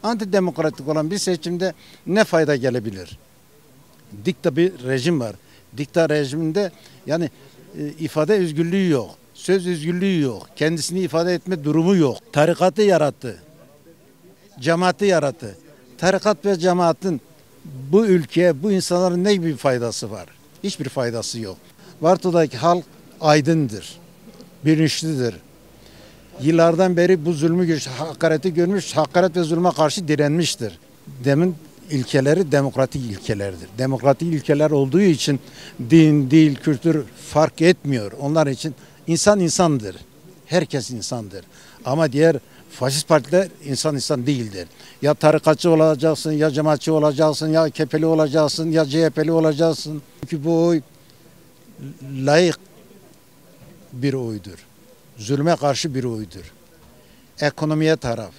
Antidemokratik olan bir seçimde ne fayda gelebilir? Dikta bir rejim var. Dikta rejiminde yani ifade özgürlüğü yok. Söz özgürlüğü yok. Kendisini ifade etme durumu yok. Tarikatı yarattı. Cemaati yarattı. Tarikat ve cemaatin bu ülkeye, bu insanların ne gibi faydası var? Hiçbir faydası yok. Varto'daki halk aydındır, bilinçlidir. Yıllardan beri bu zulmü, hakareti görmüş, hakaret ve zulme karşı direnmiştir. Demin ilkeleri demokratik ilkelerdir. Demokratik ilkeler olduğu için din, dil, kültür fark etmiyor. Onlar için insan insandır. Herkes insandır. Ama diğer faşist partiler insan değildir. Ya tarikatçı olacaksın, ya cemaatçi olacaksın, ya AKP'li olacaksın, ya CHP'li olacaksın. Çünkü bu oy layık bir oydur. Zulme karşı bir oydur. Ekonomiye taraf,